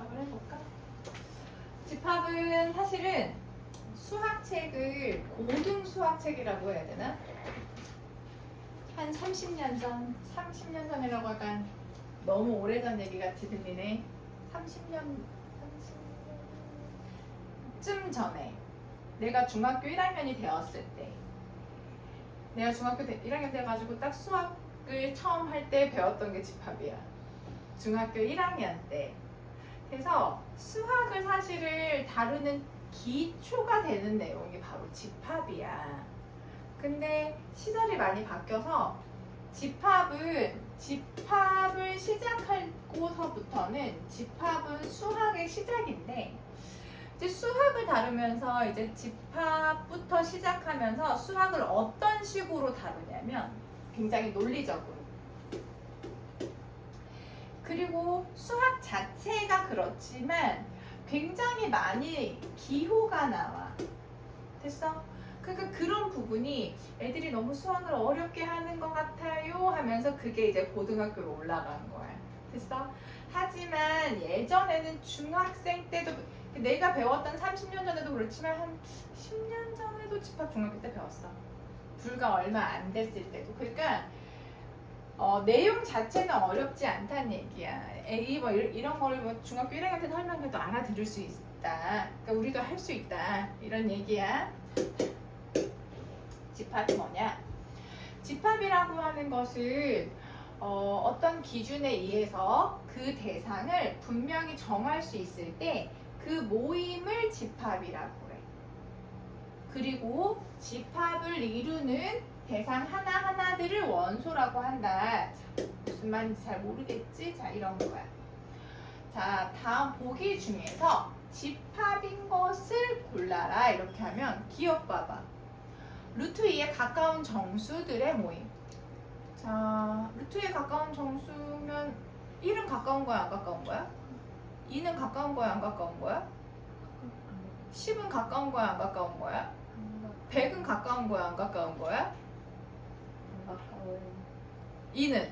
집합을 해볼까? 집합은 사실은 수학책을 고등 수학책이라고 해야 되나? 한 30년 전이라고 약간 너무 오래전 얘기 같이 들리네. 30년쯤 전에 내가 중학교 1학년이 되었을 때, 내가 중학교 1학년 돼가지고 딱 수학을 처음 할 때 배웠던 게 집합이야. 중학교 1학년 때. 그래서 수학을 사실을 다루는 기초가 되는 내용이 바로 집합이야. 근데 시절이 많이 바뀌어서 집합을 시작하고서부터는 집합은 수학의 시작인데, 이제 수학을 다루면서 이제 집합부터 시작하면서 수학을 어떤 식으로 다루냐면 굉장히 논리적으로. 그리고 수학 자체가 그렇지만 굉장히 많이 기호가 나와. 됐어? 그러니까 그런 부분이 애들이 너무 수학을 어렵게 하는 것 같아요 하면서 그게 이제 고등학교로 올라간 거야. 됐어? 하지만 예전에는 중학생 때도, 내가 배웠던 30년 전에도 그렇지만 한 10년 전에도 집합 중학교 때 배웠어. 불과 얼마 안 됐을 때도. 그러니까 내용 자체는 어렵지 않다는 얘기야. 뭐 이런 거를 뭐 중학교 1학년 때도 설명해도 알아들을 수 있다. 그러니까 우리도 할 수 있다. 이런 얘기야. 집합이 뭐냐? 집합이라고 하는 것은 어떤 기준에 의해서 그 대상을 분명히 정할 수 있을 때 그 모임을 집합이라고 해. 그리고 집합을 이루는 대상 하나하나들을 원소라고 한다. 자, 무슨 말인지 잘 모르겠지? 자, 이런 거야. 자, 다음 보기 중에서 집합인 것을 골라라. 이렇게 하면 기억 봐봐. 루트 2에 가까운 정수들의 모임. 자, 루트 2에 가까운 정수면 1은 가까운 거야, 안 가까운 거야? 2는 가까운 거야, 안 가까운 거야? 10은 가까운 거야, 안 가까운 거야? 100은 가까운 거야, 안 가까운 거야? 2는?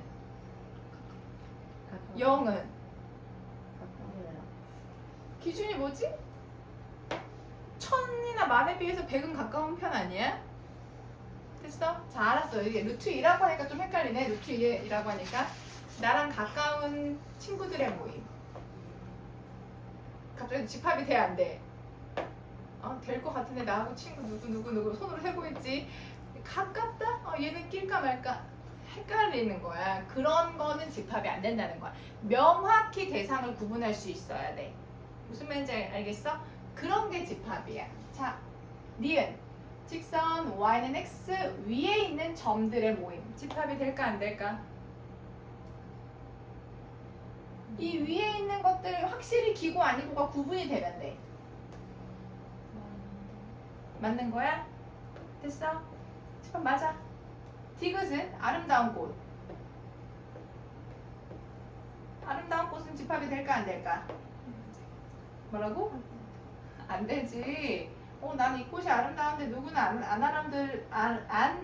0은? 기준이 뭐지? 1000이나 만에 비해서 100은 가까운 편 아니야? 됐어? 자, 알았어. 이게 루트 2라고 하니까 좀 헷갈리네. 루트 2라고 하니까 나랑 가까운 친구들의 모임. 갑자기 집합이 돼, 안 돼? 될 것 같은데 나하고 친구 누구 손으로 해보겠지. 가깝다? 얘는 낄까 말까 헷갈리는 거야. 그런 거는 집합이 안 된다는 거야. 명확히 대상을 구분할 수 있어야 돼. 무슨 말인지 알겠어? 그런 게 집합이야. 자, 니은 직선 y는 x 위에 있는 점들의 모임. 집합이 될까 안 될까? 이 위에 있는 것들 확실히 기고 아니고가 구분이 되면 돼. 맞는 거야? 됐어? 집합 맞아. 디귿은 아름다운 꽃. 아름다운 꽃은 집합이 될까 안 될까? 뭐라고? 안 되지. 나는 이 꽃이 아름다운데 누구는 안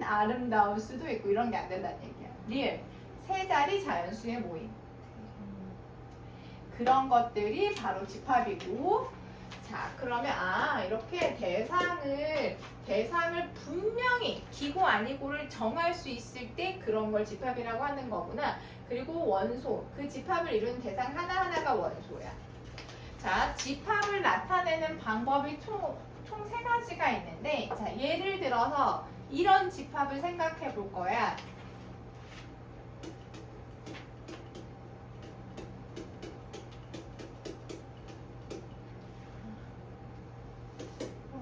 아름다울 수도 있고 이런 게 안 된다는 얘기야. 리을 세 자리 자연수의 모임. 그런 것들이 바로 집합이고, 자, 그러면 이렇게 대상을 분명히 기고 아니고를 정할 수 있을 때 그런 걸 집합이라고 하는 거구나. 그리고 원소, 그 집합을 이루는 대상 하나하나가 원소야. 자, 집합을 나타내는 방법이 총 세 가지가 있는데, 자, 예를 들어서 이런 집합을 생각해 볼 거야.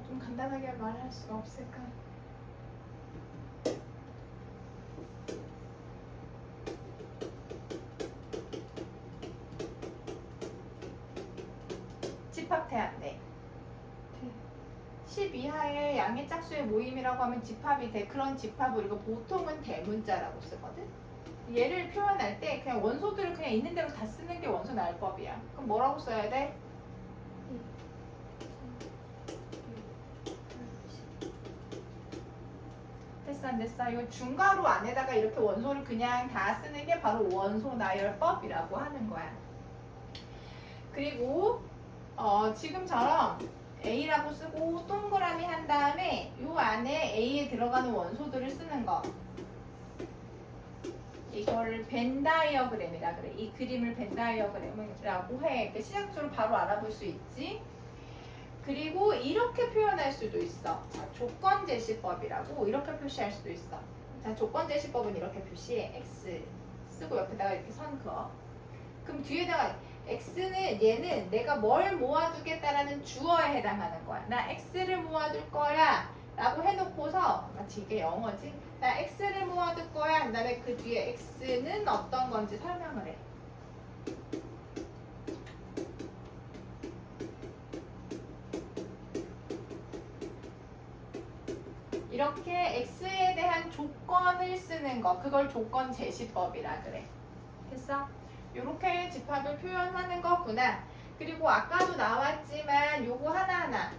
좀 간단하게 말할 수가 없을까? 집합돼 안 돼? 10 이하의 양의 짝수의 모임이라고 하면 집합이 돼. 그런 집합을 우리가 보통은 대문자라고 쓰거든. 얘를 표현할 때 그냥 원소들을 그냥 있는 대로 다 쓰는 게 원소 나열법이야. 그럼 뭐라고 써야 돼? 됐어 안 됐어? 이거 중괄호 안에다가 이렇게 원소를 그냥 다 쓰는 게 바로 원소 나열법이라고 하는 거야. 그리고 지금처럼 A라고 쓰고 동그라미 한 다음에 요 안에 A에 들어가는 원소들을 쓰는 거. 이걸 벤 다이어그램이라 그래. 이 그림을 벤 다이어그램이라고 해. 그러니까 시작적으로 바로 알아볼 수 있지. 그리고 이렇게 표현할 수도 있어. 자, 조건 제시법이라고 이렇게 표시할 수도 있어. 자, 조건 제시법은 이렇게 표시해. X 쓰고 옆에다가 이렇게 선 그어. 그럼 뒤에다가 X는 얘는 내가 뭘 모아두겠다라는 주어에 해당하는 거야. 나 X를 모아둘 거야 라고 해놓고서 마치 이게 영어지. 나 X를 모아둘 거야. 그 다음에 그 뒤에 X는 어떤 건지 설명을 해. 이렇게 X에 대한 조건을 쓰는 거. 그걸 조건 제시법이라 그래. 됐어? 이렇게 집합을 표현하는 거구나. 그리고 아까도 나왔지만 요거 하나하나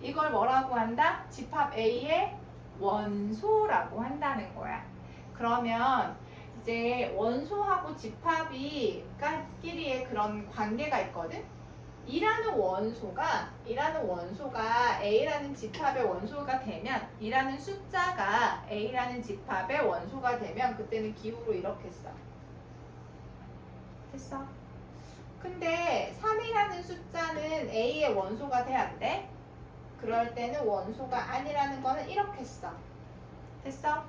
이걸 뭐라고 한다? 집합 A의 원소라고 한다는 거야. 그러면 이제 원소하고 집합이끼리의 그런 관계가 있거든? 이라는 원소가 A라는 집합의 원소가 되면 이라는 숫자가 A라는 집합의 원소가 되면 그때는 기호로 이렇게 써. 됐어? 근데 3이라는 숫자는 A의 원소가 돼야 안 돼? 그럴 때는 원소가 아니라는 거는 이렇게 써. 됐어?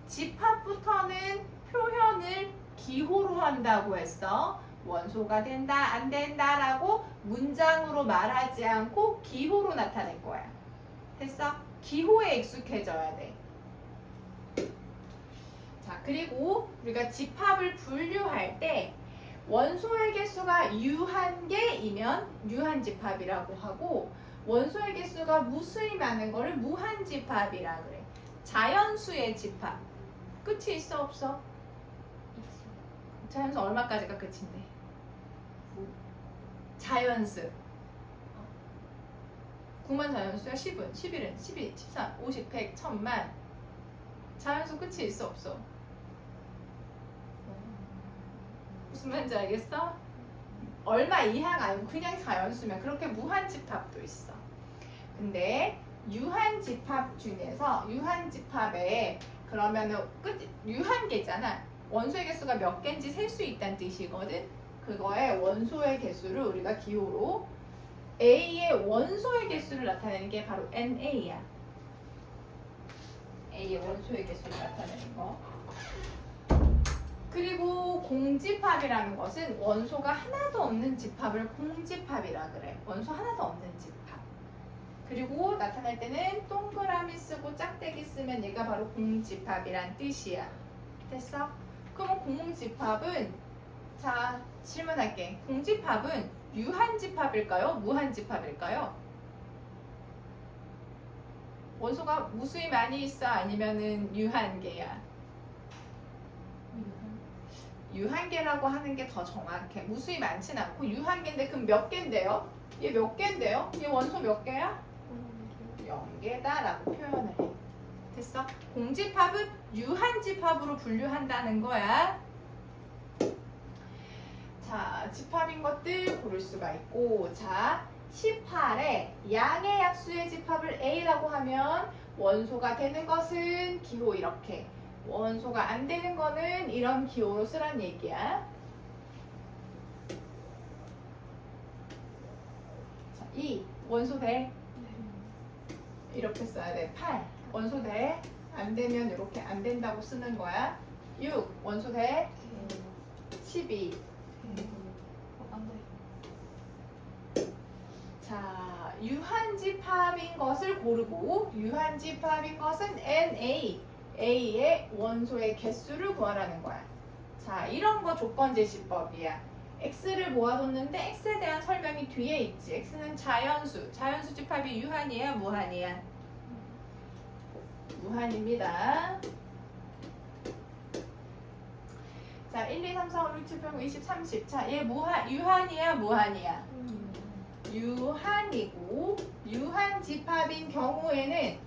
집합부터는 표현을 기호로 한다고 했어. 원소가 된다, 안 된다 라고 문장으로 말하지 않고 기호로 나타낼 거야. 됐어? 기호에 익숙해져야 돼. 자, 그리고 우리가 집합을 분류할 때 원소의 개수가 유한개이면 유한집합이라고 하고 원소의 개수가 무수히 많은 거를 무한집합이라 그래. 자연수의 집합. 끝이 있어 없어? 자연수 얼마까지가 끝인데? 자연수 9만 자연수야. 10은 11은 12, 13, 50, 100, 1000만. 자연수 끝이 있어 없어? 무슨 말인지 알겠어? 얼마 이하가 아니고 그냥 자연수면 그렇게 무한집합도 있어. 근데 유한집합 중에서 유한집합에 그러면은 유한개잖아. 원소의 개수가 몇 개인지 셀 수 있다는 뜻이거든. 그거에 원소의 개수를 우리가 기호로 A의 원소의 개수를 나타내는 게 바로 NA야. A의 원소의 개수를 나타내는 거. 그리고 공집합이라는 것은 원소가 하나도 없는 집합을 공집합이라 그래. 원소 하나도 없는 집합. 그리고 나타낼 때는 동그라미 쓰고 짝대기 쓰면 얘가 바로 공집합이란 뜻이야. 됐어? 그럼 공집합은 자 질문할게. 공집합은 유한집합일까요? 무한집합일까요? 원소가 무수히 많이 있어? 아니면은 유한계야? 유한계라고 하는 게 더 정확해. 무수히 많진 않고 유한계인데 그럼 몇 개인데요? 얘 몇 개인데요? 얘 원소 몇 개야? 0개다라고 표현을 해. 됐어? 공집합은 유한집합으로 분류한다는 거야. 자, 집합인 것들 고를 수가 있고, 자, 18에 양의 약수의 집합을 A라고 하면 원소가 되는 것은 기호 이렇게, 원소가 안 되는 거는 이런 기호로 쓰란 얘기야. 자, 2 원소 돼. 이렇게 써야 돼. 8 원소 돼. 안 되면 이렇게 안 된다고 쓰는 거야. 6 원소 돼. 12 자, 유한집합인 것을 고르고 유한집합인 것은 NA, A의 원소의 개수를 구하라는 거야. 자, 이런 거 조건제시법이야. X를 모아뒀는데 X에 대한 설명이 뒤에 있지. X는 자연수, 자연수 집합이 유한이야, 무한이야? 무한입니다. 자, 1, 2, 3, 4, 5, 6, 7, 8, 9, 20, 30. 자, 얘 유한이야, 무한이야? 유한이고 유한집합인 경우에는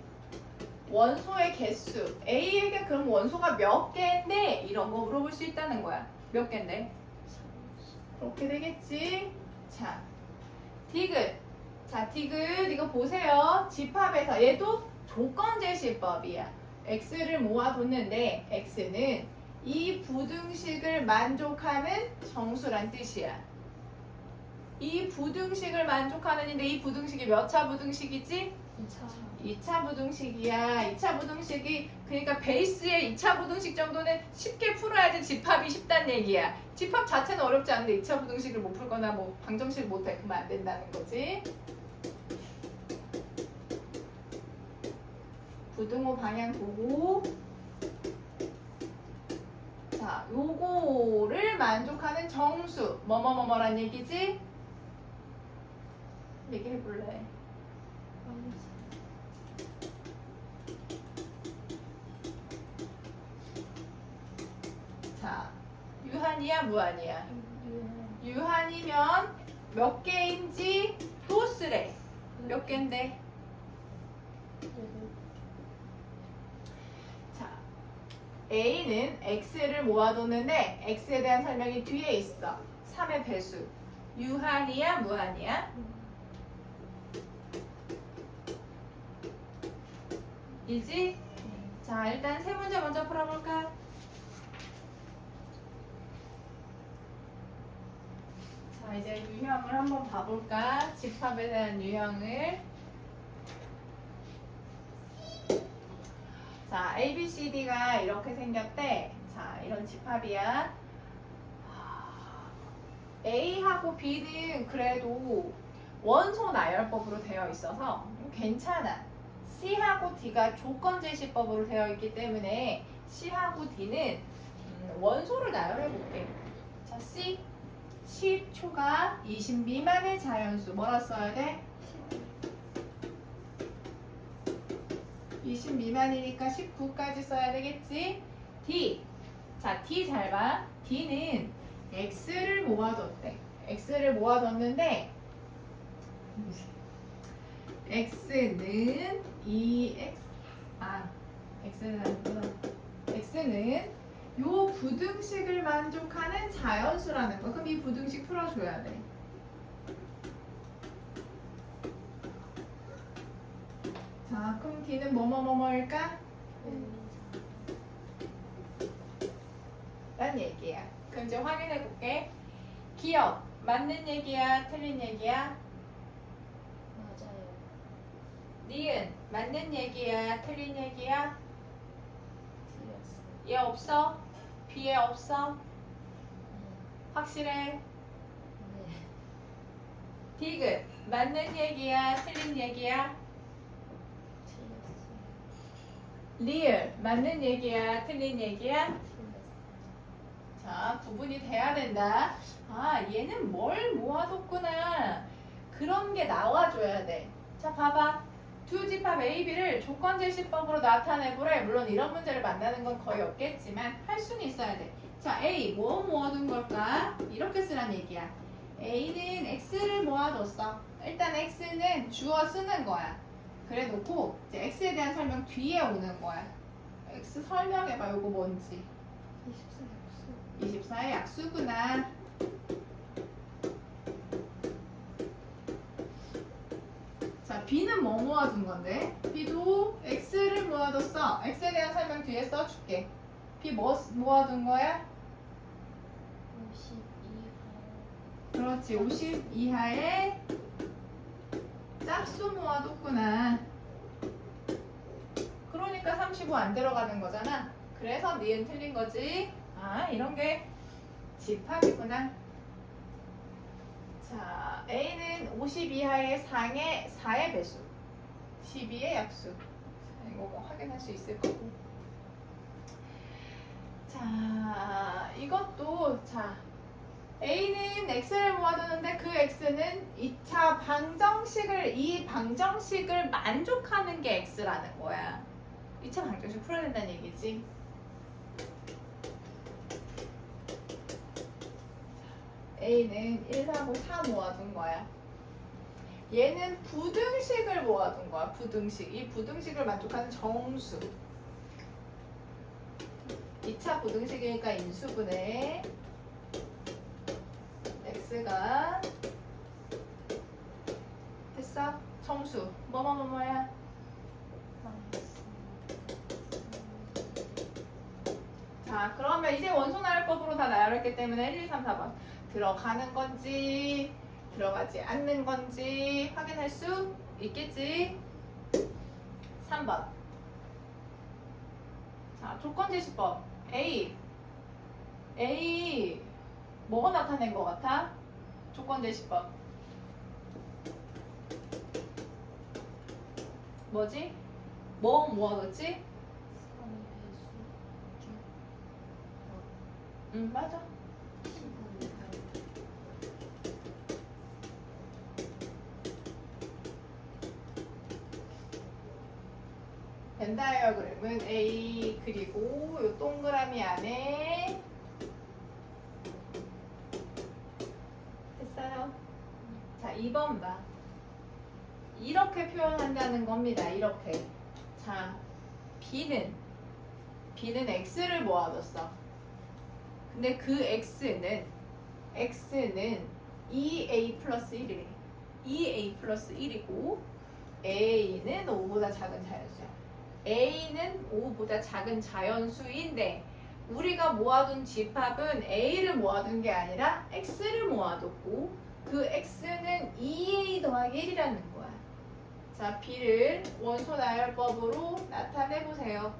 원소의 개수 A에게 그럼 원소가 몇 개인데 이런 거 물어볼 수 있다는 거야. 몇 개인데? 이렇게 되겠지? 자, 디귿. 자, 디귿 이거 보세요. 집합에서 얘도 조건제시법이야. x를 모아뒀는데 x는 이 부등식을 만족하는 정수란 뜻이야. 이 부등식을 만족하는인데 이 부등식이 몇 차 부등식이지? 2차 부등식이야. 2차 부등식이 그러니까 베이스의 2차 부등식 정도는 쉽게 풀어야지 집합이 쉽단 얘기야. 집합 자체는 어렵지 않은데 2차 부등식을 못 풀거나 뭐 방정식 못해 그러면 안 된다는 거지. 부등호 방향 보고 자, 요거를 만족하는 정수 뭐뭐뭐뭐란 얘기지? 얘기해볼래? 자, 유한이야 무한이야? 유한이면 몇 개인지 또 쓰래. 몇 개인데? 자, A는 X를 모아뒀는데 X에 대한 설명이 뒤에 있어. 3의 배수. 유한이야 무한이야? 이지? 자, 일단 세 문제 먼저 풀어볼까? 자, 이제 유형을 한번 봐볼까? 집합에 대한 유형을. 자, A, B, C, D가 이렇게 생겼대. 자, 이런 집합이야. A하고 B는 그래도 원소 나열법으로 되어 있어서 괜찮아. C하고 D가 조건제시법으로 되어 있기 때문에 C하고 D는 원소를 나열해 볼게. 자, C 10초가 20 미만의 자연수 뭐라 써야 돼? 20 미만이니까 19까지 써야 되겠지? D. 자, D 잘 봐. D는 X를 모아뒀대. X를 모아뒀는데 X는 X는 아니구나. X는 요 부등식을 만족하는 자연수라는 거. 그럼 이 부등식 풀어줘야 돼. 자, 그럼 D는 뭐뭐뭐뭐일까? 란 얘기야. 그럼 이제 확인해 볼게. 기억 맞는 얘기야? 틀린 얘기야? 맞아요. 니은 맞는 얘기야? 틀린 얘기야? 틀렸어요. 얘 없어? B에 없어? 네. 확실해? 네. 디귿 맞는 얘기야? 틀린 얘기야? 틀렸어요. 리을 맞는 얘기야? 틀린 얘기야? 틀렸어요. 자, 구분이 돼야 된다. 아, 얘는 뭘 모아뒀구나. 그런 게 나와줘야 돼. 자, 봐봐. 두 집합 A, B를 조건제시법으로 나타내보래. 물론 이런 문제를 만나는 건 거의 없겠지만 할 수는 있어야 돼. 자, A 뭐 모아둔 걸까? 이렇게 쓰란 얘기야. A는 X를 모아뒀어. 일단 X는 주어 쓰는 거야. 그래 놓고 이제 X에 대한 설명 뒤에 오는 거야. X 설명해봐. 이거 뭔지. 24의 약수구나. 자, B는 뭐 모아둔 건데? B도 X를 모아뒀어. X에 대한 설명 뒤에 써줄게. B 뭐 모아둔 거야? 52. 그렇지. 50 이하의 짝수 모아뒀구나. 그러니까 35 안 들어가는 거잖아. 그래서 니은 틀린 거지. 아, 이런 게 집합이구나. 자, A는 50 이하의 상의 4의 배수, 12의 약수. 자, 이거 뭐 확인할 수 있을 거고. 자, 이것도 자, A는 X를 모아두는데 그 X는 2차 방정식을 이 방정식을 만족하는 게 X라는 거야. 2차 방정식 풀어야 된다는 얘기지. A는 1, 4, 5, 4 모아둔 거야. 얘는 부등식을 모아둔 거야. 부등식. 이 부등식을 만족하는 정수. 2차 부등식이니까 인수분해 x가 됐어? 정수 뭐뭐뭐뭐야? 마이너스. 자, 그러면 이제 원소 나열법으로 다 나열했기 때문에 1, 2, 3, 4번 들어가는 건지 들어가지 않는 건지 확인할 수 있겠지? 3번. 자, 조건 제시법 A 뭐가 나타낸 것 같아? 조건 제시법 뭐지? 뭐 모아뒀지? 3의 배수. 6. 응, 맞아. 15의 별. 벤 다이어그램은 A 그리고 요 동그라미 안에 됐어요? 자, 2번 봐. 이렇게 표현한다는 겁니다. 이렇게. 자, B는 X를 모아뒀어. 근데 그 X는 2A 플러스 1이래. 2A 플러스 1이고 A는 5보다 작은 자연수야. A는 5보다 작은 자연수인데 우리가 모아둔 집합은 A를 모아둔 게 아니라 X를 모아뒀고 그 X는 2A 더하기 1이라는 거야. 자, B를 원소 나열법으로 나타내보세요.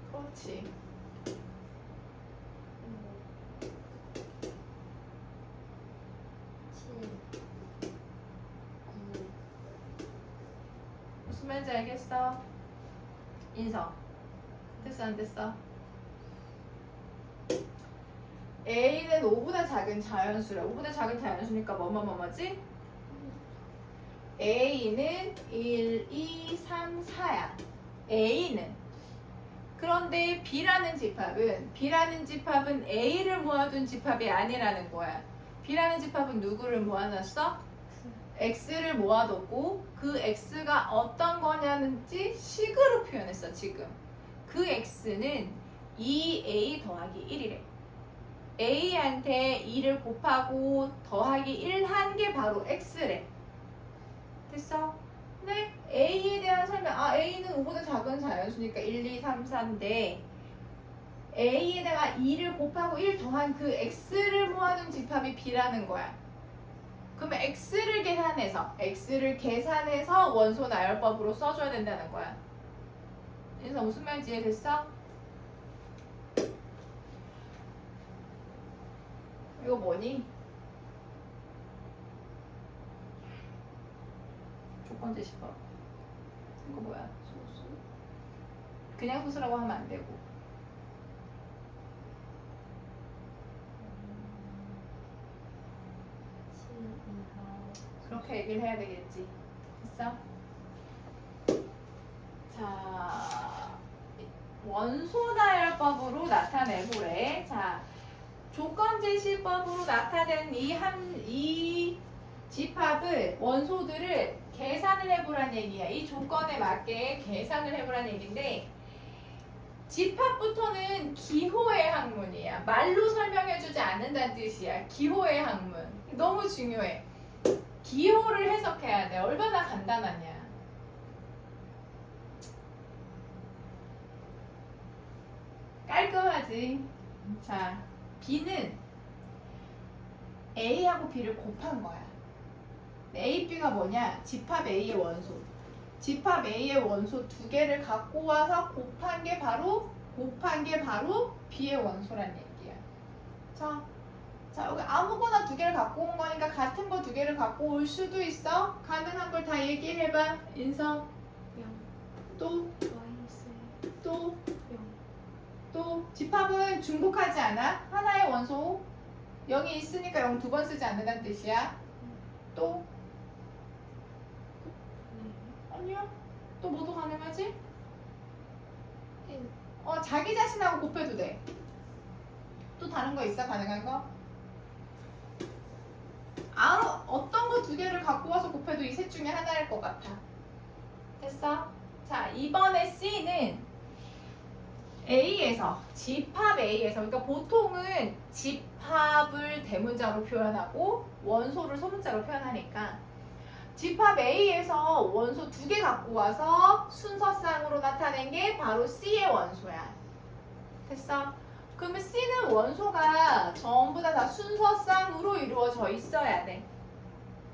3. 그렇지. 7. 9. 무슨 말인지 알겠어? 인성. 됐어 안 됐어? A는 5보다 작은 자연수래. 5보다 작은 자연수니까 뭐뭐뭐뭐지? A는 1, 2, 3, 4야. A는. 그런데 B라는 집합은 A를 모아둔 집합이 아니라는 거야. B라는 집합은 누구를 모아놨어? X를 모아뒀고 그 X가 어떤 거냐는지 식으로 표현했어 지금. 그 X는 2A 더하기 1이래. A한테 2를 곱하고 더하기 1 한 게 바로 X래. 됐어? 근데 A에 대한 설명, A는 5보다 작은 자연수니까 1, 2, 3, 4인데 A에다가 2를 곱하고 1 더한 그 X를 모아둔 집합이 B라는 거야. 그러면 X를 계산해서 원소 나열법으로 써줘야 된다는 거야. 그래서 무슨 말인지 이해됐어? 이거 뭐니? 조건 제시법. 이거 뭐야? 소수. 그냥 소수라고 하면 안 되고. 그렇게 얘기를 해야 되겠지. 됐어? 자, 원소 나열법으로 나타내보래. 자, 조건 제시법으로 나타낸 이 집합을 원소들을 계산을 해보란 얘기야. 이 조건에 맞게 계산을 해보란 얘기인데 집합부터는 기호의 학문이야. 말로 설명해주지 않는다는 뜻이야. 기호의 학문. 너무 중요해. 기호를 해석해야 돼. 얼마나 간단하냐. 깔끔하지? 자, B는 A하고 B를 곱한 거야. A, B가 뭐냐? 집합 A의 원소. 집합 A의 원소 두 개를 갖고 와서 곱한 게 바로 B의 원소란 얘기야. 자, 여기 아무거나 두 개를 갖고 온 거니까 같은 거 두 개를 갖고 올 수도 있어. 가능한 걸 다 얘기해봐. 인성. 0. 또, 마이너스 또, 0. 또. 집합은 중복하지 않아. 하나의 원소 0이 있으니까 0 두 번 쓰지 않는다는 뜻이야. 또, 아니요. 또 뭐도 가능하지? 1. 자기 자신하고 곱해도 돼. 또 다른 거 있어? 가능한 거? 어떤 거 두 개를 갖고 와서 곱해도 이 셋 중에 하나일 것 같아. 됐어? 자, 이번에 C는 A에서 집합 A에서 그러니까 보통은 집합을 대문자로 표현하고 원소를 소문자로 표현하니까 집합 A에서 원소 2개 갖고 와서 순서쌍으로 나타낸 게 바로 C의 원소야. 됐어? 그러면 C는 원소가 전부 다 순서쌍으로 이루어져 있어야 돼.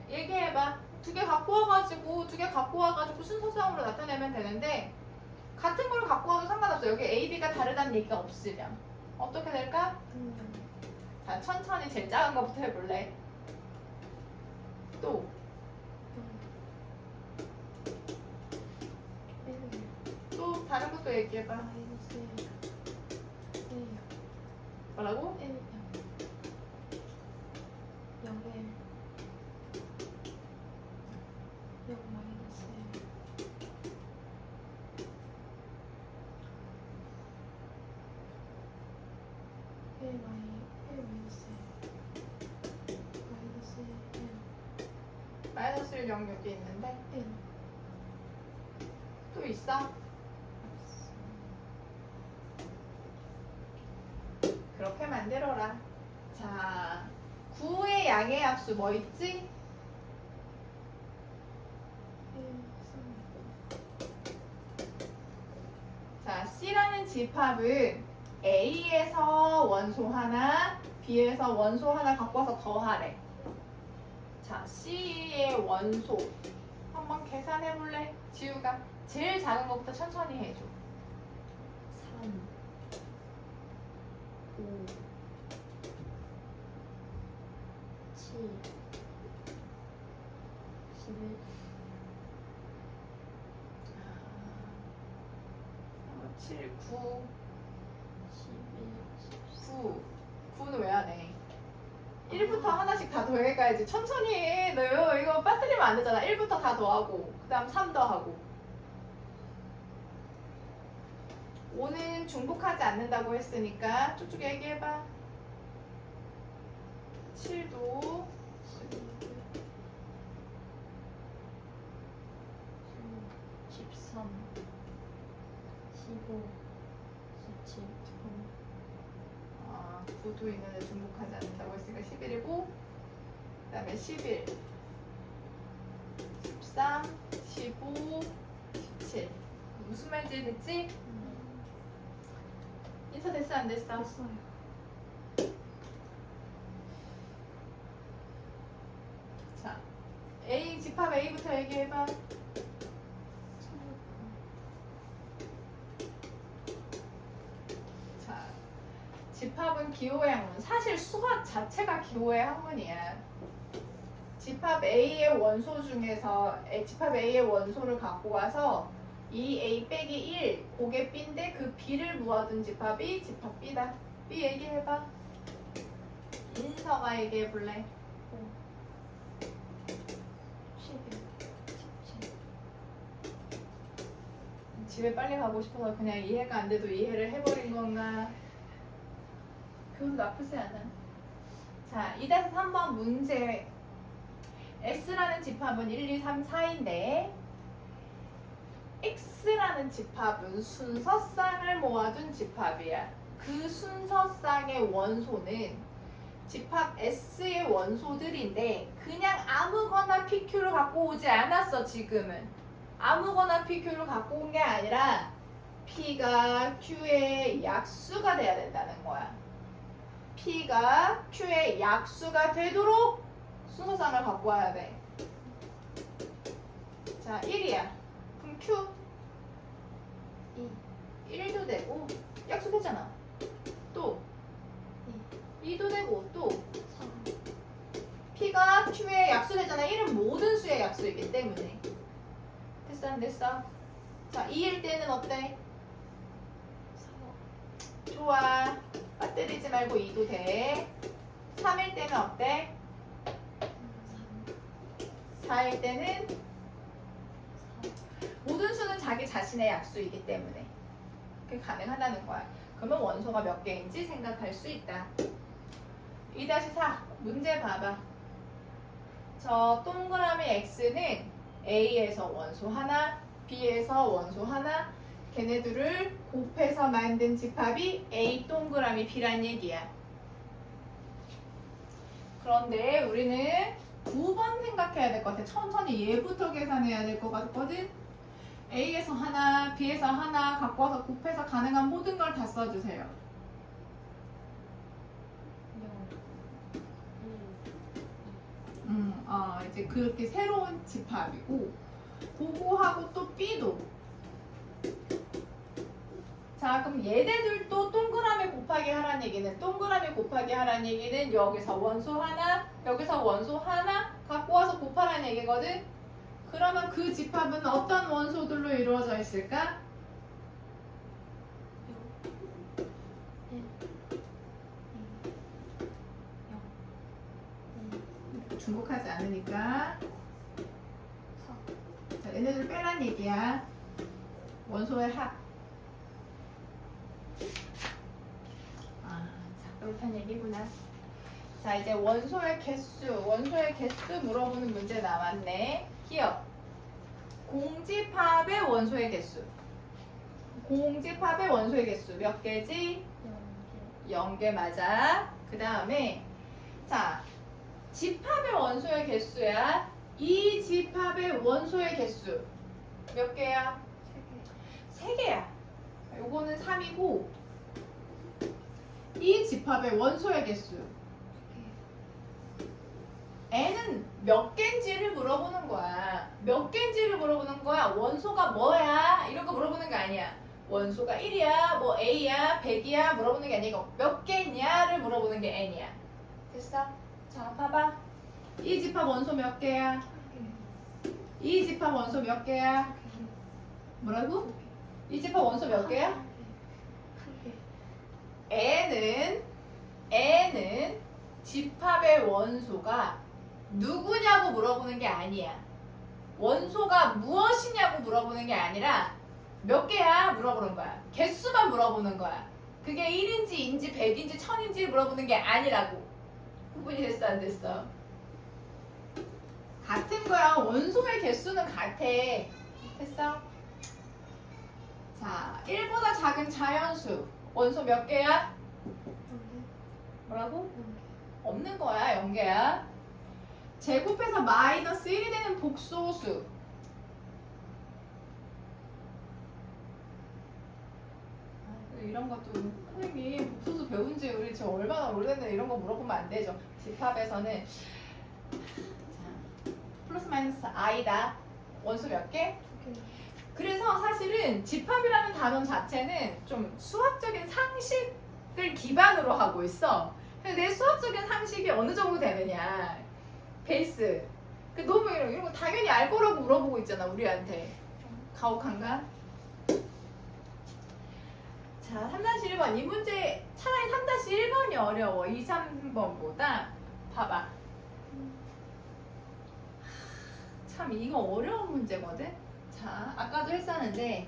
얘기해봐. 2개 갖고 와가지고 순서쌍으로 나타내면 되는데 같은 걸 갖고 와도 상관없어. 여기 A, B가 다르다는 얘기가 없으면 어떻게 될까? 자, 천천히 제일 작은 거부터 해볼래? 또 다른 것도 얘기해봐. 뭐라고? 1 0 여기 있는데 또 있어? 그렇게 만들어라. 자, 9의 양의 합수 뭐 있지? 자, C라는 집합은 A에서 원소 하나, B에서 원소 하나 갖고 와서 더하래. 자, C의 원소 한번 계산해 볼래? 지우가 제일 작은 것부터 천천히 해줘. 3 5 7 11 7, 9, 11 9. 9는 왜 안 해? 1부터 하나씩 다 더해가야지. 천천히 해. 너 이거 빠뜨리면 안 되잖아. 1부터 다 더하고 그 다음 3 더하고 5는 중복하지 않는다고 했으니까 쭉쭉 얘기해봐. 7도 13 15 17 9도 있는데 중복하지 않는다고 했으니까 11이고 그 다음에 11 13 15 17 무슨 말인지 됐지? 인사 됐어 안 됐어? 됐어요. 자, A 집합 A부터 얘기해봐. 자, 집합은 기호의 학문. 사실 수학 자체가 기호의 학문이야. 집합 A의 원소 중에서 집합 A의 원소를 갖고 와서 이 A 빼기 1, 그게 B인데 그 B를 모아둔 집합이 집합 B다. B 얘기해봐. 인서가 얘기해볼래? 11 17 집에 빨리 가고 싶어서 그냥 이해가 안 돼도 이해를 해버린 건가? 그건 나쁘지 않아. 자, 2-3번 문제. S라는 집합은 1, 2, 3, 4인데 X라는 집합은 순서쌍을 모아둔 집합이야. 그 순서쌍의 원소는 집합 S의 원소들인데 그냥 아무거나 PQ를 갖고 오지 않았어. 지금은 아무거나 PQ를 갖고 온 게 아니라 P가 Q의 약수가 돼야 된다는 거야. P가 Q의 약수가 되도록 순서쌍을 갖고 와야 돼. 자, 1이야. 그럼 Q 2 1도 되고 약수 되잖아. 또 2도 되고 또 3 P가 Q의 약수 되잖아. 1은 모든 수의 약수이기 때문에. 됐어 안 됐어? 자, 2일 때는 어때? 4 좋아. 빠뜨리지 말고 2도 돼. 3일 때는 어때? 4일 때는 4 모든 수는 자기 자신의 약수이기 때문에 그게 가능하다는 거야. 그러면 원소가 몇 개인지 생각할 수 있다. 2-4 문제 봐봐. 저 동그라미 X는 A에서 원소 하나, B에서 원소 하나, 걔네들을 곱해서 만든 집합이 A 동그라미 B란 얘기야. 그런데 우리는 두 번 생각해야 될 것 같아. 천천히 얘부터 계산해야 될 것 같거든. A에서 하나, B에서 하나 갖고 와서 곱해서 가능한 모든 걸 다 써주세요. 0, 1, 이제 그렇게 새로운 집합이고, 그거하고 또 B도. 자, 그럼 얘네들도 동그라미 곱하기 하라는 얘기는, 동그라미 곱하기 하라는 얘기는 여기서 원소 하나, 여기서 원소 하나 갖고 와서 곱하라는 얘기거든. 그러면 그 집합은 어떤 원소들로 이루어져 있을까? 1, 2, 0, 중복하지 않으니까. 4, 자, 얘네들 빼란 얘기야. 원소의 합. 그렇다는 얘기구나. 자, 이제 원소의 개수 물어보는 문제 나왔네. 기억. 공집합의 원소의 개수. 공집합의 원소의 개수 몇 개지? 0개 맞아. 그 다음에 자, 집합의 원소의 개수야. 이 집합의 원소의 개수 몇 개야? 3개야. 요거는 3이고 이 집합의 원소의 개수 n은 몇 개인지를 물어보는 거야. 몇 개인지를 물어보는 거야. 원소가 뭐야? 이런 거 물어보는 게 아니야. 원소가 1이야, 뭐 A야, 100이야 물어보는 게 아니고 몇 개냐를 물어보는 게 n이야. 됐어? 자, 봐봐. 이 집합 원소 몇 개야? 이 집합 원소 몇 개야? 뭐라고? 이 집합 원소 몇 개야? n은 집합의 원소가 누구냐고 물어보는 게 아니야. 원소가 무엇이냐고 물어보는 게 아니라 몇 개야 물어보는 거야. 개수만 물어보는 거야. 그게 1인지 인지 100인지 1000인지 물어보는 게 아니라고. 구분이 됐어 안 됐어? 같은 거야. 원소의 개수는 같아. 됐어? 자, 1보다 작은 자연수 원소 몇 개야? 뭐라고? 없는 거야. 0개야. 제곱해서 마이너스 1이 되는 복소수 이런 것도 선생님 복소수 배운 지 우리 지금 얼마나 오래됐는데 이런 거 물어보면 안 되죠. 집합에서는 자, 플러스 마이너스 i다. 원소 몇 개? 그래서 사실은 집합이라는 단어 자체는 좀 수학적인 상식을 기반으로 하고 있어. 근데 내 수학적인 상식이 어느 정도 되느냐. 베이스. 너무 이런 거 당연히 알 거라고 물어보고 있잖아, 우리한테. 가혹한가? 자, 3-1번. 이 문제 차라리 3-1번이 어려워. 2, 3번보다. 봐봐. 참, 이거 어려운 문제거든? 자, 아까도 했었는데.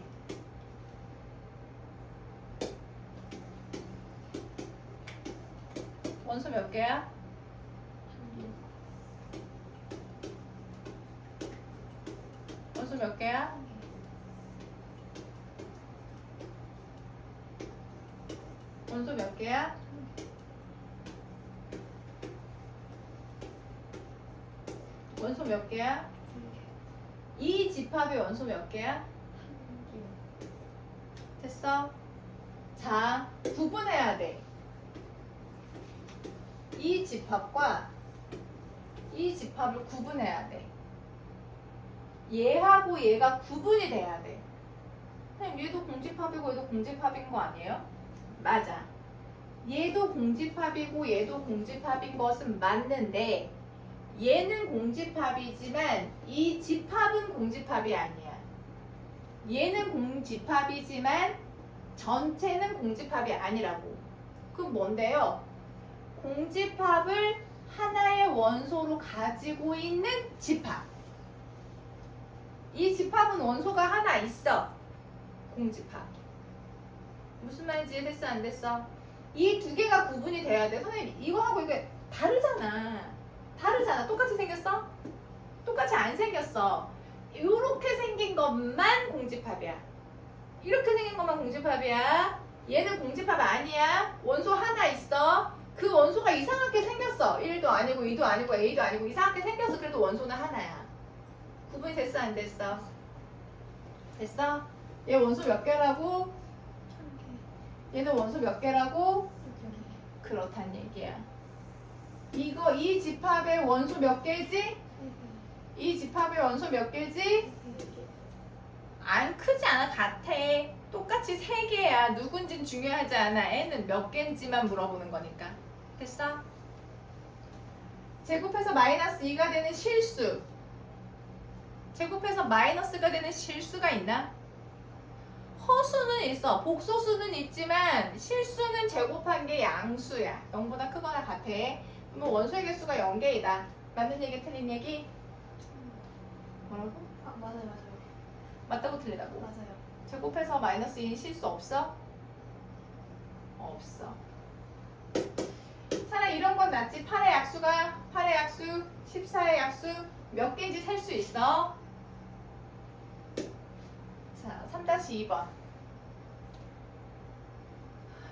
원소 몇 개야? 원소 몇 개야? 원소 몇 개야? 원소 몇 개야? 이 집합의 원소 몇 개야? 됐어? 자, 구분해야 돼. 이 집합과 이 집합을 구분해야 돼. 얘하고 얘가 구분이 돼야 돼. 선생님, 얘도 공집합이고 얘도 공집합인 거 아니에요? 맞아. 얘도 공집합이고 얘도 공집합인 것은 맞는데 얘는 공집합이지만 이 집합은 공집합이 아니야. 얘는 공집합이지만 전체는 공집합이 아니라고. 그럼 뭔데요? 공집합을 하나의 원소로 가지고 있는 집합. 이 집합은 원소가 하나 있어. 공집합. 무슨 말인지 됐어 안 됐어? 이 두 개가 구분이 돼야 돼. 선생님, 이거하고 이거 다르잖아. 다르잖아. 똑같이 생겼어? 똑같이 안 생겼어. 이렇게 생긴 것만 공집합이야. 이렇게 생긴 것만 공집합이야. 얘는 공집합 아니야. 원소 하나 있어. 그 원소가 이상하게 생겼어. 1도 아니고 2도 아니고 A도 아니고 이상하게 생겨서 그래도 원소는 하나야. 구분이 됐어 안 됐어? 됐어? 얘 원소 몇 개라고? 얘는 원소 몇 개라고? 그렇단 얘기야. 이 집합의 원소 몇 개지? 이 집합의 원소 몇 개지? 안 크지 않아. 같아. 똑같이 3개야. 누군진 중요하지 않아. 애는 몇 개인지만 물어보는 거니까. 됐어? 제곱해서 마이너스 2가 되는 실수. 제곱해서 마이너스가 되는 실수가 있나? 허수는 있어. 복소수는 있지만 실수는 제곱한 게 양수야. 0보다 크거나 같아. 그러면 원소의 개수가 0개이다. 맞는 얘기 틀린 얘기? 뭐라고? 맞아요. 맞다고 틀리다고? 맞아요. 제곱해서 마이너스 2인 실수 없어? 없어. 차라리 이런 건 낫지. 8의 약수가 8의 약수, 14의 약수 몇 개인지 셀 수 있어. 자, 3-2번.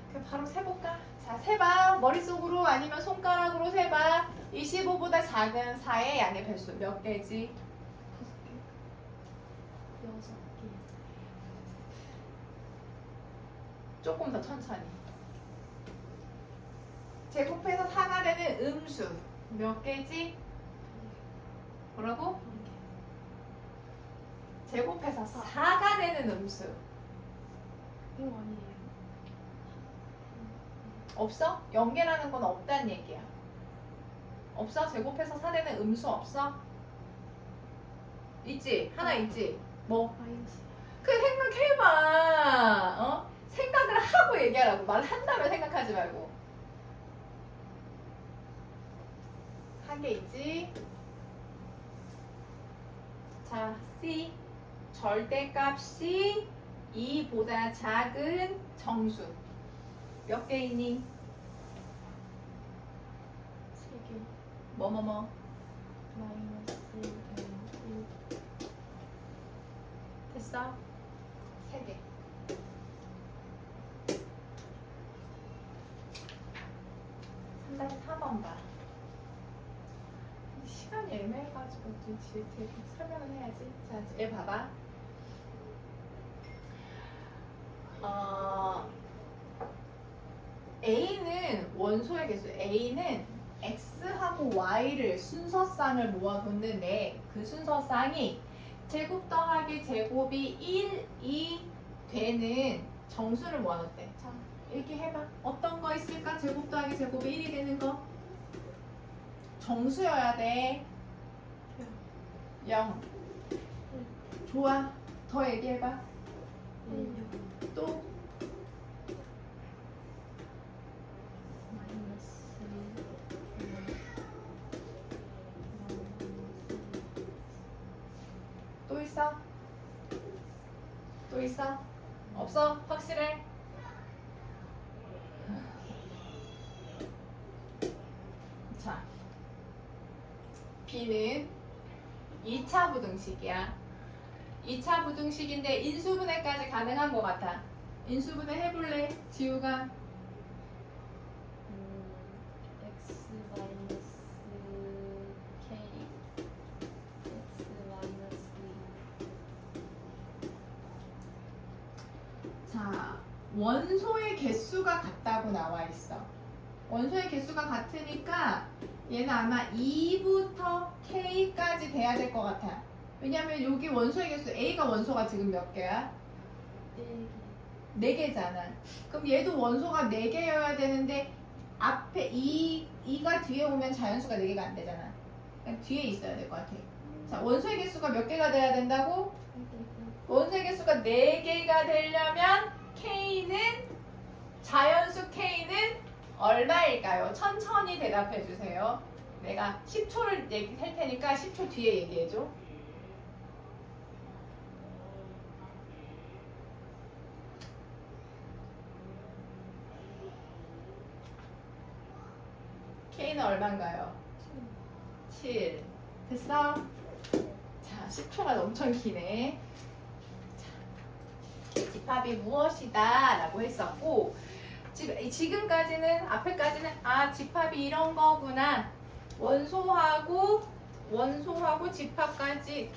그럼 바로 세볼까? 자, 세봐. 머릿속으로 아니면 손가락으로 세봐. 25보다 작은 4의 양의 배수 몇 개지? 6개. 조금 더 천천히. 제곱해서 4가 되는 음수 몇 개지? 뭐라고? 제곱해서 4가 되는 음수 이거 아니에요. 없어? 0개라는 건 없다는 얘기야. 없어? 제곱해서 4 되는 음수 없어? 있지? 하나 있지? 뭐? 마이너스. 그 생각해봐. 어? 생각을 하고 얘기하라고. 말한다면 생각하지 말고. 한 개 있지? 자, C. 절대값이 2보다 작은 정수. 몇 개 있니? 3개. 뭐뭐뭐. 마이너스 1. 됐어? 3개. (3-4번) 봐. 시간이 애매해가지고 좀 뒤에 설명을 해야지. 자, 얘 봐봐. A는 원소의 개수. A는 X하고 Y를 순서쌍을 모아뒀는데 그 순서쌍이 제곱 더하기 제곱이 1, 2 되는 정수를 모아놓대. 자, 얘기해봐. 어떤 거 있을까? 제곱 더하기 제곱이 1이 되는 거? 정수여야 돼. 0. 좋아. 더 얘기해봐. 1. 또 마이너스 또 있어? 또 있어? 없어? 확실해? 자, B는 2차 부등식이야. 2차 부등식인데 인수분해까지 가능한 것 같아. 인수분해 해볼래? 지우가? x 마이너스 k x 마이너스 자, 원소의 개수가 같다고 나와 있어. 원소의 개수가 같으니까 얘는 아마 2부터 K까지 돼야 될 것 같아. 왜냐면 여기 원소의 개수 A가 원소가 지금 몇 개야? 4개. 4개잖아. 그럼 얘도 원소가 4개여야 되는데 앞에 2가 뒤에 오면 자연수가 4개가 안 되잖아. 그냥 뒤에 있어야 될 것 같아. 자, 원소의 개수가 몇 개가 돼야 된다고? 원소의 개수가 4개가 되려면 K는 자연수 K는 얼마일까요? 천천히 대답해 주세요. 내가 10초를 얘기할 테니까 10초 뒤에 얘기해 줘. K는 얼마인가요? 7. 됐어? 자, 10초가 엄청 기네. 자, 집합이 무엇이다 라고 했었고, 지금까지는 앞에까지는 집합이 이런 거구나, 원소하고 집합까지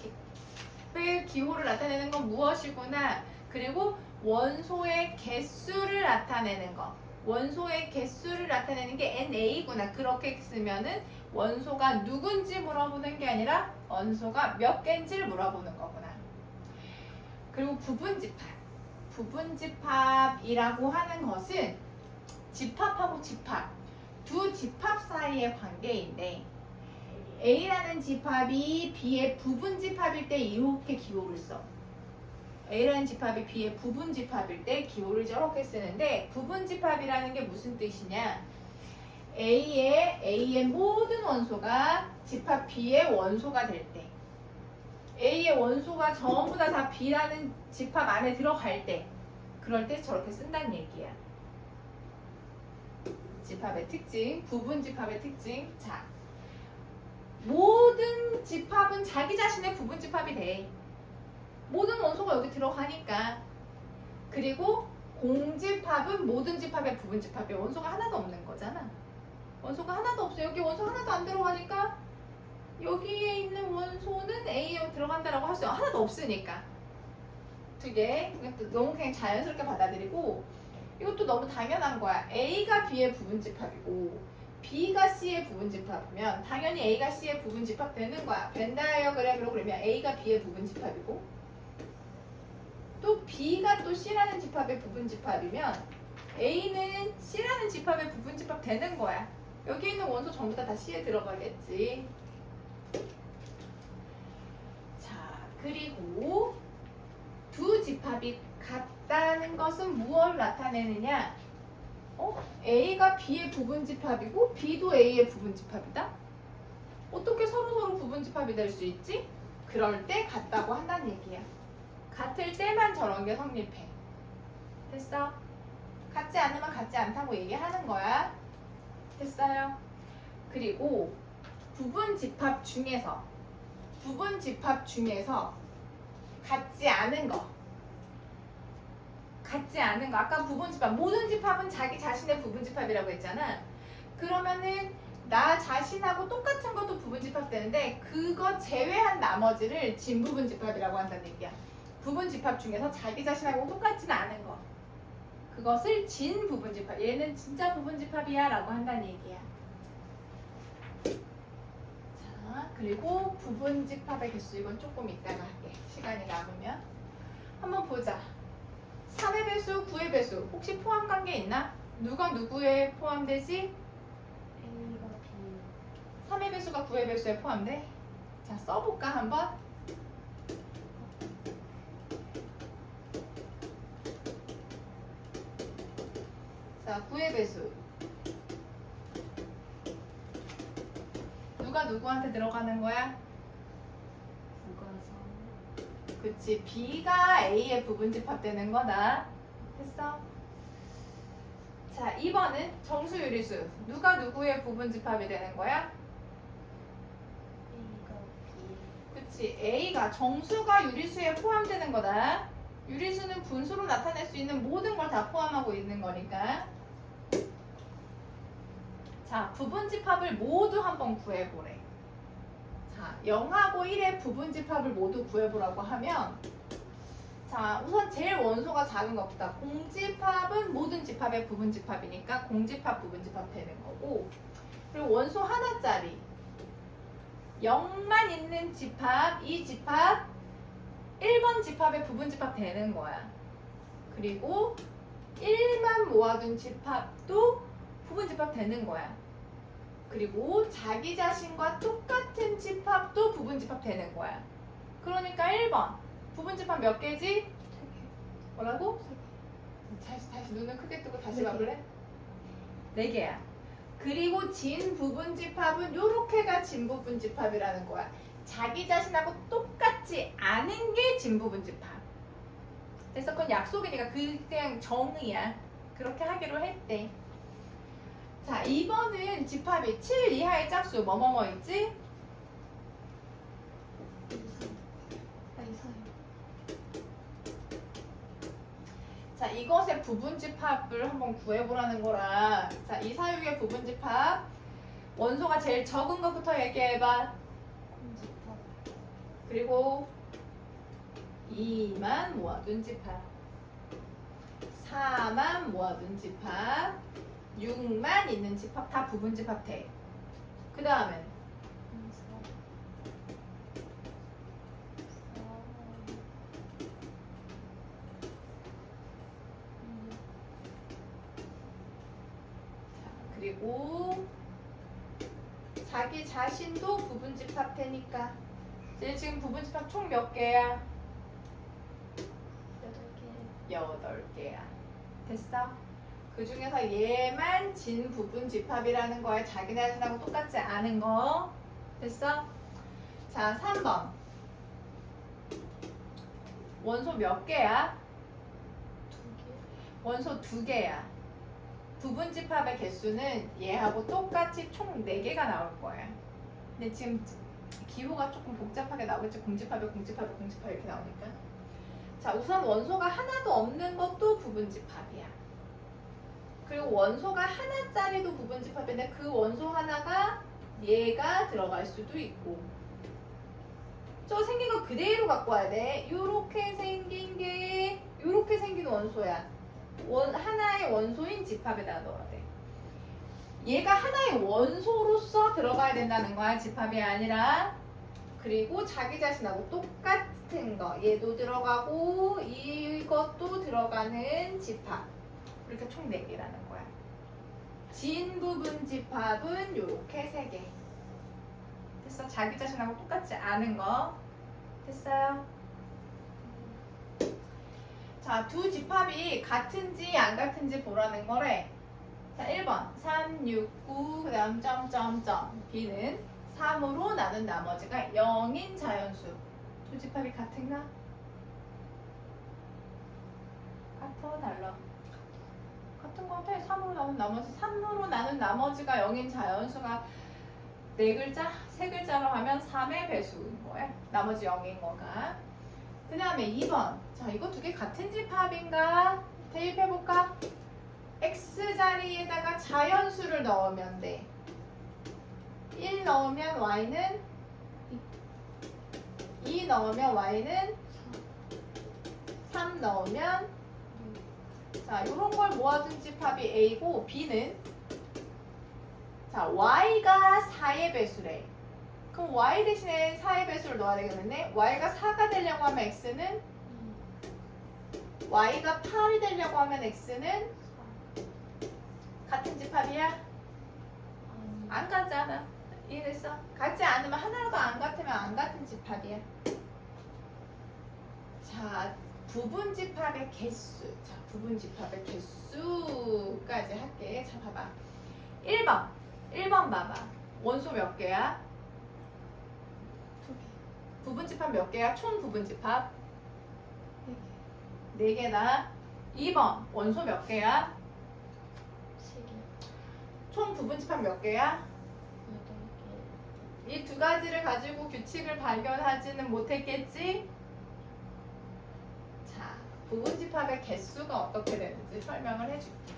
기호를 나타내는 건 무엇이구나, 그리고 원소의 개수를 나타내는 거, 원소의 개수를 나타내는 게 NA구나, 그렇게 쓰면은 원소가 누군지 물어보는 게 아니라 원소가 몇 개인지를 물어보는 거구나. 그리고 부분집합이라고 하는 것은 집합하고 집합, 두 집합 사이의 관계인데, A라는 집합이 B의 부분집합일 때 이렇게 기호를 써. A라는 집합이 B의 부분집합일 때 기호를 저렇게 쓰는데, 부분집합이라는 게 무슨 뜻이냐? A의 모든 원소가 집합 B의 원소가 될 때, A의 원소가 전부 다 B라는 집합 안에 들어갈 때, 그럴 때 저렇게 쓴다는 얘기야. 집합의 특징, 부분집합의 특징. 자, 모든 집합은 자기 자신의 부분집합이 돼. 모든 원소가 여기 들어가니까. 그리고 공집합은 모든 집합의 부분집합이야. 원소가 하나도 없는 거잖아. 원소가 하나도 없어. 여기 원소 하나도 안 들어가니까 여기에 있는 원소는 A에 들어간다라고 할 수 하나도 없으니까. 두 개. 이것도 너무 그냥 자연스럽게 받아들이고, 이것도 너무 당연한 거야. A가 B의 부분집합이고 B가 C의 부분집합이면 당연히 A가 C의 부분집합 되는 거야. 벤 다이어그램으로 그러면 A가 B의 부분집합이고, 또 B가 또 C라는 집합의 부분집합이면 A는 C라는 집합의 부분집합 되는 거야. 여기 있는 원소 전부 다 C에 들어가겠지. 자, 그리고 두 집합이 같다는 것은 무엇을 나타내느냐? A가 B의 부분집합이고 B도 A의 부분집합이다? 어떻게 서로 부분집합이 될 수 있지? 그럴 때 같다고 한다는 얘기야. 같을 때만 저런 게 성립해. 됐어? 같지 않으면 같지 않다고 얘기하는 거야. 됐어요? 그리고 부분집합 중에서 같지 않은 거, 아까 부분집합, 모든 집합은 자기 자신의 부분집합이라고 했잖아. 그러면은 나 자신하고 똑같은 것도 부분집합 되는데, 그거 제외한 나머지를 진부분집합이라고 한다는 얘기야. 부분집합 중에서 자기 자신하고 똑같지는 않은 거, 그것을 진부분집합, 얘는 진짜 부분집합이야 라고 한다는 얘기야. 자, 그리고 부분집합의 개수, 이건 조금 이따가 할게. 시간이 남으면. 한번 보자. 3의 배수, 9의 배수, 혹시 포함 관계 있나? 누가 누구에 포함되지? A가 B. 3의 배수가 9의 배수에 포함돼? 자, 써볼까 한번? 자, 9의 배수. 누가 누구한테 들어가는 거야? 9가 3. 그치, B가 A의 부분집합 되는 거다. 됐어? 자, 2번은 정수 유리수. 누가 누구의 부분집합이 되는 거야? A가 B. 그치, A가 정수가 유리수에 포함되는 거다. 유리수는 분수로 나타낼 수 있는 모든 걸 다 포함하고 있는 거니까. 자, 부분집합을 모두 한번 구해보래. 자, 0하고 1의 부분집합을 모두 구해보라고 하면, 자, 우선 제일 원소가 작은 것보다 공집합은 모든 집합의 부분집합이니까 공집합, 부분집합 되는 거고, 그리고 원소 하나짜리 0만 있는 집합, 이 집합 1번 집합의 부분집합 되는 거야. 그리고 1만 모아둔 집합도 부분집합 되는 거야. 그리고 자기 자신과 똑같은 집합도 부분집합 되는 거야. 그러니까 1번 부분집합 몇 개지? 3개. 뭐라고? 다시 눈을 크게 뜨고 다시 네 개. 봐볼래? 4개야. 그리고 진 부분집합은 요렇게가 진 부분집합이라는 거야. 자기 자신하고 똑같지 않은 게 진 부분집합. 그래서 그건 약속이니까 그냥 정의야. 그렇게 하기로 했대. 자, 2번은 집합이 7 이하의 짝수 뭐뭐뭐 있지? 2, 3. 아니 4요. 이것의 부분집합을 한번 구해보라는 거라. 자, 이 사육의 부분집합. 원소가 제일 적은 것부터 얘기해봐. 콩집합. 그리고 2만 모아둔 집합. 4만 모아둔 집합. 6만 있는 집합 다 부분집합 돼. 그 다음엔 그리고 자기 자신도 부분집합 되니까 이제 지금 부분집합 총 몇 개야? 8개야. 됐어? 그 중에서 얘만 진 부분집합이라는 거야. 자기 자신하고 똑같지 않은 거. 됐어? 자, 3번. 원소 몇 개야? 2개. 원소 2개야. 부분집합의 개수는 얘하고 똑같이 총 4개가 나올 거야. 근데 지금 기호가 조금 복잡하게 나오겠지. 공집합에 이렇게 나오니까. 자, 우선 원소가 하나도 없는 것도 부분집합이야. 그리고 원소가 하나짜리도 부분집합인데 그 원소 하나가 얘가 들어갈 수도 있고. 저 생긴 거 그대로 갖고 와야 돼. 요렇게 생긴 게 요렇게 생긴 원소야. 하나의 원소인 집합에다 넣어야 돼. 얘가 하나의 원소로서 들어가야 된다는 거야. 집합이 아니라. 그리고 자기 자신하고 똑같은 거. 얘도 들어가고 이것도 들어가는 집합. 이렇게 총 4개라는 거야. 진 부분 집합은 요렇게 3개. 됐어? 자기 자신하고 똑같지 않은 거. 됐어요? 자, 두 집합이 같은지 안 같은지 보라는 거래. 자, 1번 3, 6, 9, 그 다음 점점점. B는 3으로 나눈 나머지가 0인 자연수. 두 집합이 같은가? 같아, 달라? 같은 거 같아. 3으로 나눈 나머지. 3으로 나눈 나머지가 0인 자연수가 4글자? 3글자로 하면 3의 배수인 거야. 나머지 0인 거가. 그 다음에 2번. 자, 이거 2개 같은 집합인가? 대입해볼까? X 자리에다가 자연수를 넣으면 돼. 1 넣으면 Y는 2 넣으면 Y는 3 넣으면 자, 요런 걸 모아둔 집합이 A고 B는 자, Y가 4의 배수래. 그럼 Y 대신에 4의 배수를 넣어야 되겠는데 Y가 4가 되려고 하면 X는 Y가 8이 되려고 하면 X는 같은 집합이야? 안 같잖아. 이해됐어? 같지 않으면 하나라도 안 같으면 안 같은 집합이야. 자, 부분 집합의 개수. 자, 부분 집합의 개수까지 할게. 자, 봐봐. 1번. 1번 봐봐. 원소 몇 개야? 2개. 부분 집합 몇 개야? 총 부분 집합? 4개. 4개다. 2번. 원소 몇 개야? 3개. 총 부분 집합 몇 개야? 8개. 이 두 가지를 가지고 규칙을 발견하지는 못했겠지? 자, 부분 집합의 개수가 어떻게 되는지 설명을 해줄게.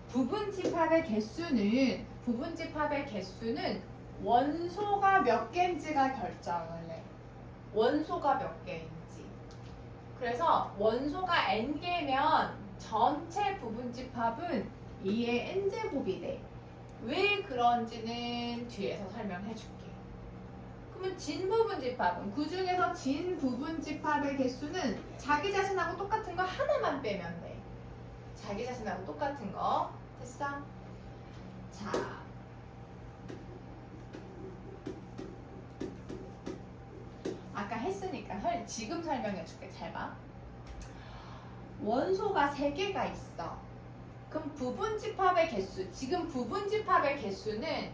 부분 집합의 개수는 원소가 몇 개인지가 결정을 해. 원소가 몇 개인지. 그래서 원소가 n개면 전체 부분 집합은 2의 n제곱이 돼. 왜 그런지는 뒤에서 설명해 줄게. 그러면 진 부분 집합은 그 중에서 진 부분 집합의 개수는 자기 자신하고 똑같은 거 하나만 빼면 돼. 자기 자신하고 똑같은 거. 됐어? 자. 아까 했으니까 지금 설명해 줄게. 잘 봐. 원소가 3개가 있어. 그럼 부분 집합의 개수, 지금 부분 집합의 개수는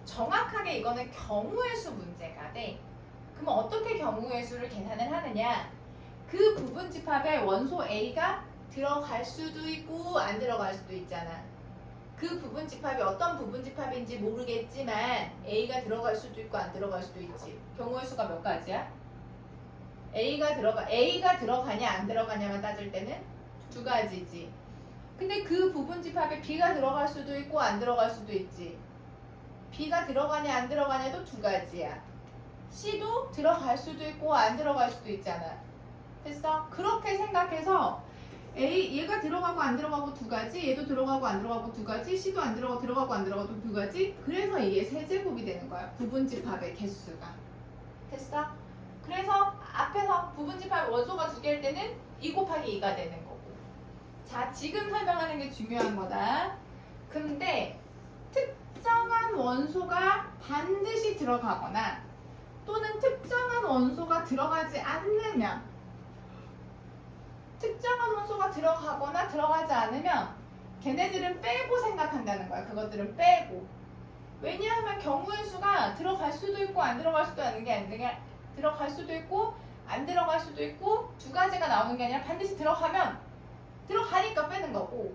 정확하게 이거는 경우의 수 문제가 돼. 그럼 어떻게 경우의 수를 계산을 하느냐? 그 부분 집합에 원소 A가 들어갈 수도 있고 안 들어갈 수도 있잖아. 그 부분 집합이 어떤 부분 집합인지 모르겠지만 A가 들어갈 수도 있고 안 들어갈 수도 있지. 경우의 수가 몇 가지야? A가 들어가냐 안 들어가냐만 따질 때는 두 가지지. 근데 그 부분 집합에 B가 들어갈 수도 있고 안 들어갈 수도 있지. B가 들어가냐 안 들어가냐도 두 가지야. C도 들어갈 수도 있고 안 들어갈 수도 있잖아. 됐어? 그렇게 생각해서 얘가 들어가고 안 들어가고 두 가지, 얘도 들어가고 안 들어가고 두 가지, C도 안 들어가고 안 들어가고 두 가지. 그래서 이게 세제곱이 되는 거야. 부분집합의 개수가. 됐어? 그래서 앞에서 부분집합 원소가 두 개일 때는 2 곱하기 2가 되는 거고. 자, 지금 설명하는 게 중요한 거다. 근데 특정한 원소가 반드시 들어가거나 또는 특정한 원소가 들어가지 않으면, 특정한 원소가 들어가거나 들어가지 않으면 걔네들은 빼고 생각한다는 거야. 그것들은 빼고. 왜냐하면 경우의 수가 들어갈 수도 있고 안 들어갈 수도 있는 게 아니라 들어갈 수도 있고 안 들어갈 수도 있고 두 가지가 나오는 게 아니라 반드시 들어가면 들어가니까 빼는 거고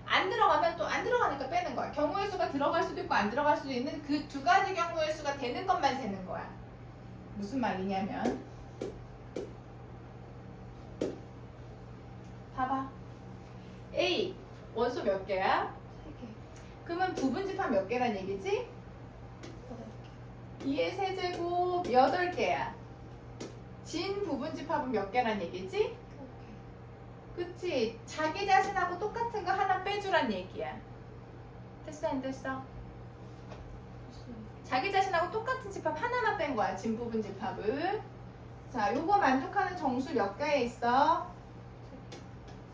안 들어가면 또 안 들어가니까 빼는 거야. 경우의 수가 들어갈 수도 있고 안 들어갈 수도 있는 그 두 가지 경우의 수가 되는 것만 세는 거야. 무슨 말이냐면 봐봐. A 원소 몇 개야? 3개. 그러면 부분집합 몇 개란 얘기지? 8개. 2의 세제곱 8개야. 진 부분집합은 몇 개란 얘기지? 9개. 그치? 자기 자신하고 똑같은 거 하나 빼주란 얘기야. 됐어 안 됐어? 자기 자신하고 똑같은 집합 하나만 뺀 거야. 진 부분집합은. 자, 요거 만족하는 정수 몇 개에 있어?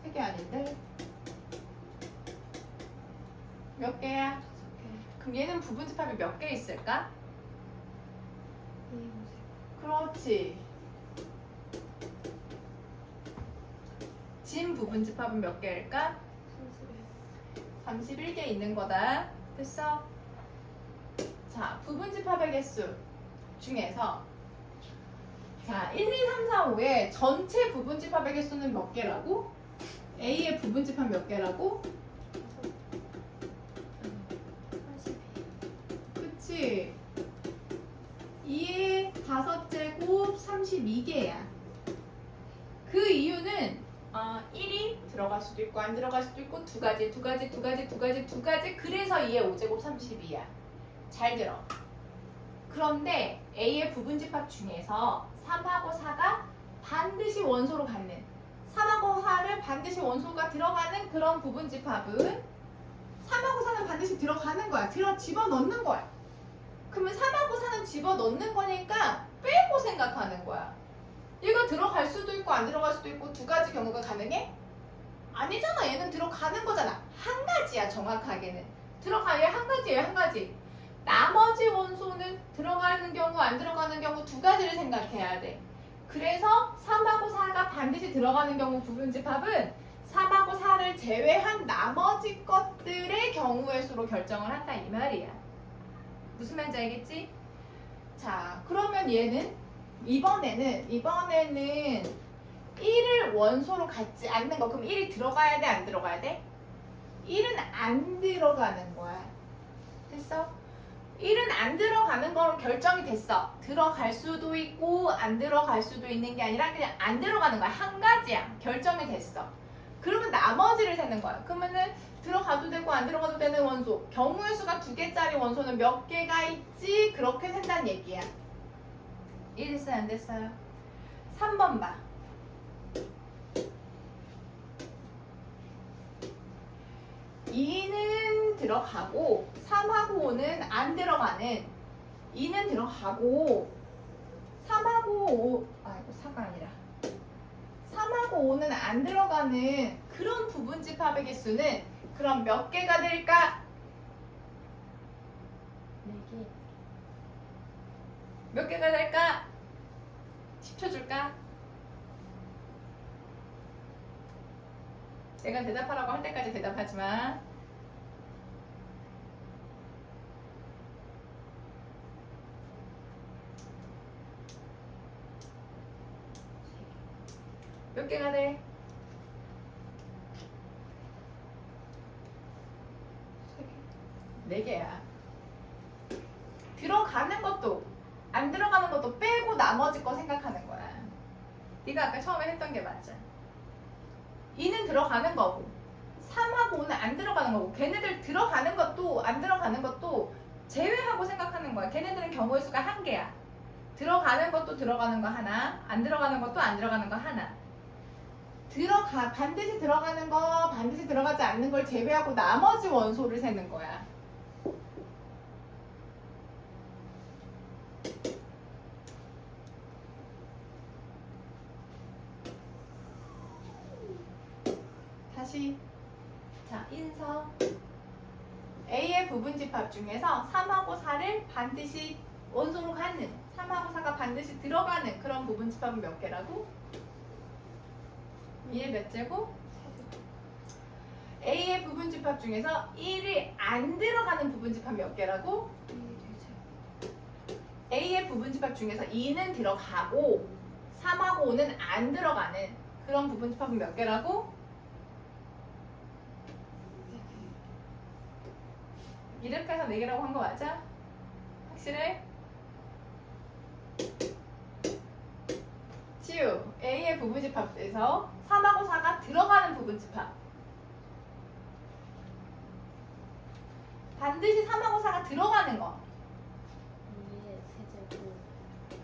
3개 아닌데? 몇 개야? 5개. 그럼 얘는 부분집합이 몇 개 있을까? 2, 5, 3. 그렇지. 진 부분집합은 몇 개일까? 31. 31개 있는 거다. 됐어? 자, 부분집합의 개수 중에서 자, 1, 2, 3, 4, 5의 전체 부분집합의 개수는 몇 개라고? A의 부분집합 몇 개라고? 32. 그치? 2의 5제곱 32개야. 그 이유는 1이 들어갈 수도 있고 안 들어갈 수도 있고 두 가지 그래서 2의 5제곱 32야. 잘 들어. 그런데 A의 부분집합 중에서 3하고 4가 반드시 원소로 갖는 3하고 4를 반드시 원소가 들어가는 그런 부분집합은 3하고 4는 반드시 들어가는 거야. 집어넣는 거야. 그러면 3하고 4는 집어넣는 거니까 빼고 생각하는 거야. 얘가 들어갈 수도 있고 안 들어갈 수도 있고 두 가지 경우가 가능해? 아니잖아. 얘는 들어가는 거잖아. 한 가지야 정확하게는. 얘 한 가지예요. 한 가지. 나머지 원소는 들어가는 경우 안 들어가는 경우 두 가지를 생각해야 돼. 그래서 3하고 4가 반드시 들어가는 경우 부분집합은 3하고 4를 제외한 나머지 것들의 경우의 수로 결정을 한다 이 말이야. 무슨 말인지 알겠지? 자, 그러면 얘는 이번에는 1을 원소로 갖지 않는 거. 그럼 1이 들어가야 돼? 안 들어가야 돼? 1은 안 들어가는 거야. 됐어? 1은 안 들어가는 거로 결정이 됐어. 들어갈 수도 있고 안 들어갈 수도 있는 게 아니라 그냥 안 들어가는 거야. 한 가지야. 결정이 됐어. 그러면 나머지를 세는 거야. 그러면은 들어가도 되고 안 들어가도 되는 원소. 경우의 수가 2개짜리 원소는 몇 개가 있지? 그렇게 센다는 얘기야. 이 됐어요? 안 됐어요? 3번 봐. 2는 들어가고 3하고 5는 안 들어가는 2는 들어가고 3하고 5 아이고 4가 아니라 3하고 5는 안 들어가는 그런 부분집합의 개수는 그럼 몇 개가 될까? 4개. 몇 개가 될까? 10초 줄까? 내가 대답하라고 할 때까지 대답하지 마. 몇 개가 돼? 4개야. 들어가는 것도 안 들어가는 것도 빼고 나머지 거 생각하는 거야. 네가 아까 처음에 했던 게 맞아. 2는 들어가는 거고 3하고 5는 안 들어가는 거고 걔네들 들어가는 것도 안 들어가는 것도 제외하고 생각하는 거야. 걔네들은 경우의 수가 한 개야. 들어가는 것도 들어가는 거 하나, 안 들어가는 것도 안 들어가는 거 하나. 반드시 들어가는 거, 반드시 들어가지 않는 걸 제외하고 나머지 원소를 세는 거야. 다시. 자, 인서. A의 부분집합 중에서 3하고 4를 반드시 원소로 갖는, 3하고 4가 반드시 들어가는 그런 부분집합은 몇 개라고? 2의 몇 제곱? A의 부분집합 중에서 1이 안 들어가는 부분집합 몇 개라고? A의 부분집합 중에서 2는 들어가고 3하고 5는 안 들어가는 그런 부분집합은 몇 개라고? 이렇게 해서 4개라고 한 거 맞아? 확실해? 지우, A의 부분집합에서 3하고 4가 들어가는 부분집합. 반드시 3하고 4가 들어가는 거. 2의 세제곱.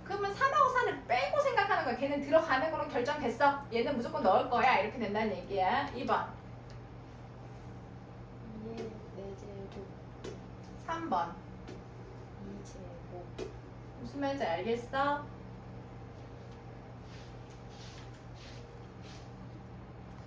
그러면 3하고 4를 빼고 생각하는 거야. 걔는 들어가는 거로 결정됐어. 얘는 무조건 넣을 거야. 이렇게 된다는 얘기야. 2번. 2의 4제곱. 3번. 2제곱. 무슨 말인지 알겠어?